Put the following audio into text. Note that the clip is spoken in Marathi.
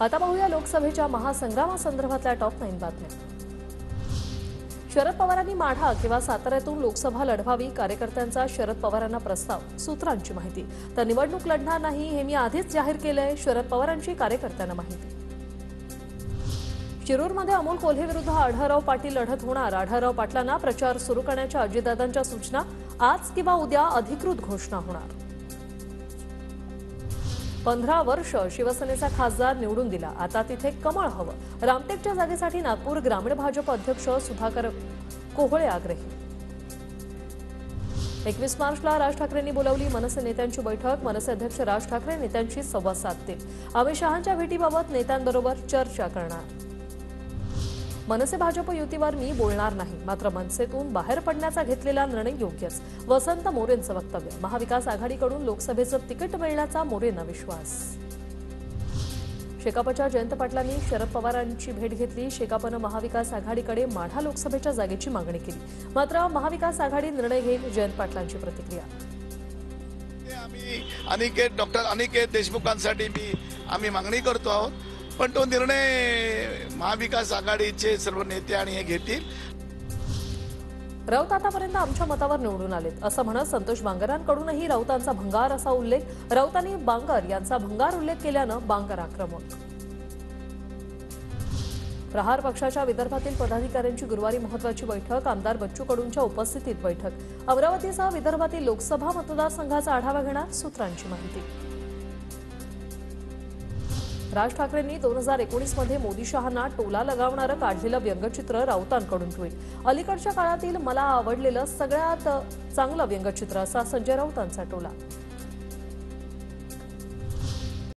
आता पाहूया लोकसभेच्या महासंग्रामासंदर्भातल्या टॉप 9 बातम्या। शरद पवारांनी माढा किंवा साताऱ्यातून लोकसभा लढवावी, कार्यकर्त्यांचा शरद पवारांना प्रस्ताव। सूत्रांची माहिती, तर निवडणूक लढणार नाही हे मी आधीच जाहीर केलंय, शरद पवारांची कार्यकर्त्यांना माहिती। शिरूरमध्ये अमोल कोल्हे विरुद्ध आढळराव पाटील लढत होणार। आढळराव पाटलांना प्रचार सुरू करण्याच्या अजितदादांच्या सूचना। आज किंवा उद्या अधिकृत घोषणा होणार। 15 वर्ष शिवसेनेचा खासदार निवडून दिला, आता तिथे कमळ हवं। रामटेकच्या जागेसाठी नागपूर ग्रामीण भाजप अध्यक्ष सुधाकर कोहळे आग्रही। 21 मार्चला राज ठाकरेंनी बोलावली मनसे नेत्यांची बैठक। मनसे अध्यक्ष राज ठाकरे नेत्यांशी संवाद साधतील। अमित शहांच्या भेटीबाबत नेत्यांबरोबर चर्चा करणार। मनसे भाजप युतीवर मी बोलणार नाही, मात्र मनसेतून बाहेर पडण्याचा घेतलेला निर्णय योग्यच। वसंत मोरेंचं वक्तव्य। महाविकास आघाडीकडून लोकसभेचं तिकीट मिळण्याचा मोरेंना विश्वास। शेकापच्या जयंत पाटलांनी शरद पवारांची भेट घेतली। शेकापनं महाविकास आघाडीकडे माढा लोकसभेच्या जागेची मागणी केली, मात्र महाविकास आघाडी निर्णय घेईल। जयंत पाटलांची प्रतिक्रिया। डॉक्टर अनिकेत देशमुखांसाठी आम्ही मागणी करतो आहोत, पण तो निर्णय महाविकास आघाडीचे सर्व नेते आणि हे घेतील। राऊत आतापर्यंत आमच्या मतावर निवडून आलेत असं म्हणत संतोष बांगरांकडूनही राऊतांचा भंगार असा उल्लेख। राऊतांनी बांगर यांचा भंगार उल्लेख केल्यानं बांगर आक्रमक। प्रहार पक्षाच्या विदर्भातील पदाधिकाऱ्यांची गुरुवारी महत्वाची बैठक। आमदार बच्चू कडूंच्या उपस्थितीत बैठक। अमरावतीसह विदर्भातील लोकसभा मतदारसंघाचा आढावा घेणार। सूत्रांची माहिती। राज ठाकरेंनी 2019 मध्ये मोदी शहांना टोला लगावणारं काढलेलं व्यंगचित्र राऊतांकडून ट्विट। अलीकडच्या काळातील मला आवडलेलं सगळ्यात चांगलं व्यंगचित्र असा संजय राऊतांचा टोला।